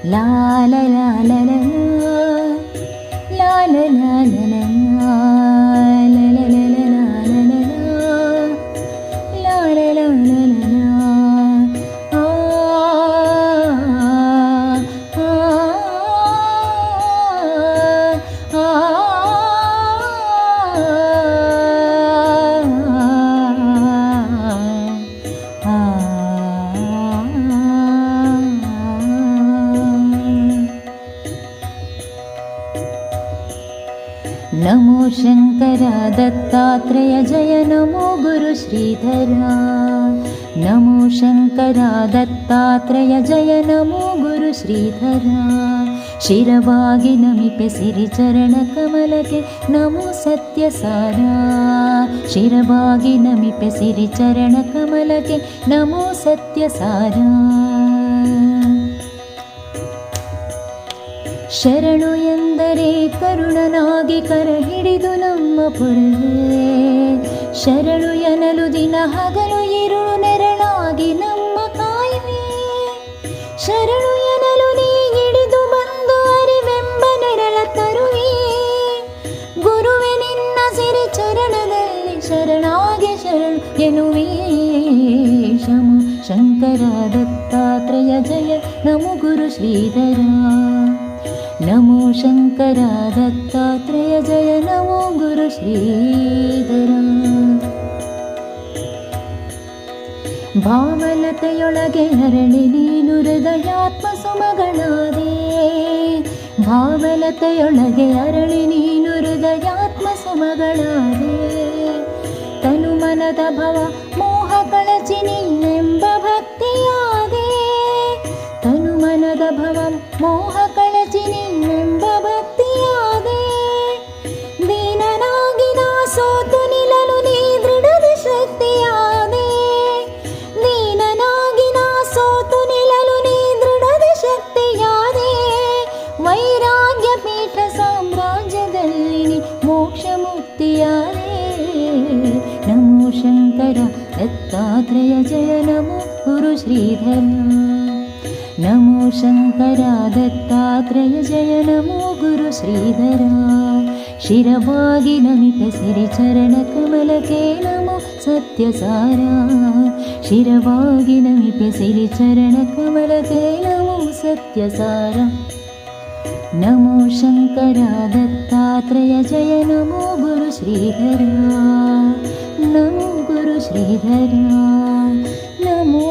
ಲಾ ಲ ಲಾ ಲ ಲ ಲಾ ಲ ಲಾ ಲ ಲ ನಮೋ ಶಂಕರ ದತ್ತಾತ್ರೇಯ ಜಯ ನಮೋ ಗುರು ಶ್ರೀಧರ ನಮೋ ಶಂಕರ ದತ್ತಾತ್ರೇಯ ಜಯ ನಮೋ ಗುರು ಶ್ರೀಧರ ಶಿರವಾಗಿ ನಮಿಪೆ ಸಿರಿ ಚರಣ ಕಮಲಕ್ಕೆ ನಮೋ ಸತ್ಯಸಾರ ಶಿರವಾಗಿ ನಮಿಪೆ ಸಿರಿ ಚರಣ ಕಮಲಕ್ಕೆ ನಮೋ ಸತ್ಯಸಾರ ಶರಣು ಎಂದರೆ ಕರುಣನಾಗಿ ಕರ ಹಿಡಿದು ನಮ್ಮ ಪೊರೆಯೇ ಶರಣು ಎನ್ನಲು ದಿನ ಹಗಲು ಇರುಳು ನೆರಳಾಗಿ ನಮ್ಮ ಕಾಯುವೆ ಶರಣು ಎನ್ನಲು ನೀ ಹಿಡಿದು ಬಂದು ಅರಿವೆಂಬ ನೆರಳ ತರುವೆ ಗುರುವೆ ನಿನ್ನ ಸಿರಿ ಚರಣದಲ್ಲಿ ಶರಣಾಗಿ ಶರಣು ಎನ್ನುವೆ ಶಮು ಶಂಕರ ದತ್ತಾತ್ರೇಯ ಜಯ ನಮೋ ಗುರು ಶ್ರೀಧರ ನಮೋ ಶಂಕರ ದತ್ತಾತ್ರೇಯ ಜಯ ನಮೋ ಗುರು ಶ್ರೀಧರ ಭಾವಲತೆಯೊಳಗೆ ಅರಳಿ ನೀನು ಹೃದಯಾತ್ಮ ಸುಮಗಳಾದೆ ಭಾವಲತೆಯೊಳಗೆ ಅರಳಿ ನೀನು ಹೃದಯಾತ್ಮ ಸುಮಗಳಾದೆ ತನು ಮನದ ಭವ ಮೋಹ ಕಳಚಿ ನೀನೆಂಬ ಭಕ್ತಿಯಾದೆ ತನು ಮನದ ಭವ ಮೋಹ ಕಳಚಿ ನೀನೆಂಬ ಭಕ್ತಿಯಾದೆ ದೀನನಾಗಿ ನಾ ಸೋತು ನಿಲ್ಲಲು ನೀ ದೃಢದ ಶಕ್ತಿಯಾದೆ ದೀನನಾಗಿ ನಾ ಸೋತು ನಿಲ್ಲಲು ನೀ ದೃಢದ ಶಕ್ತಿಯಾದೆ ವೈರಾಗ್ಯ ಪೀಠ ಸಾಮ್ರಾಜ್ಯದಲ್ಲಿ ನೀ ಮೋಕ್ಷ ಮುಕ್ತಿಯಾದೆ ನಮೋ ಶಂಕರ ದತ್ತಾತ್ರೇಯ ಜಯ ನಮೋ ಗುರು ಶ್ರೀಧರ ನಮೋ ಶಂಕರ ದತ್ತಾತ್ರೇಯ ಜಯ ನಮೋ ಗುರು ಶ್ರೀಧರ ಶಿರವಾಗಿ ನಮಿಪೆ ಸಿರಿ ಚರಣ ಕಮಲಕ್ಕೆ ನಮೋ ಸತ್ಯಸಾರ ಶಿರವಾಗಿ ನಮಿಪೆ ಸಿರಿ ಚರಣ ಕಮಲಕ್ಕೆ ನಮೋ ಸತ್ಯಸಾರ ನಮೋ ಶಂಕರ ದತ್ತಾತ್ರೇಯ ಜಯ ನಮೋ ಗುರು ಶ್ರೀಧರ ನಮೋ ಗುರು ಶ್ರೀಧರ ನಮೋ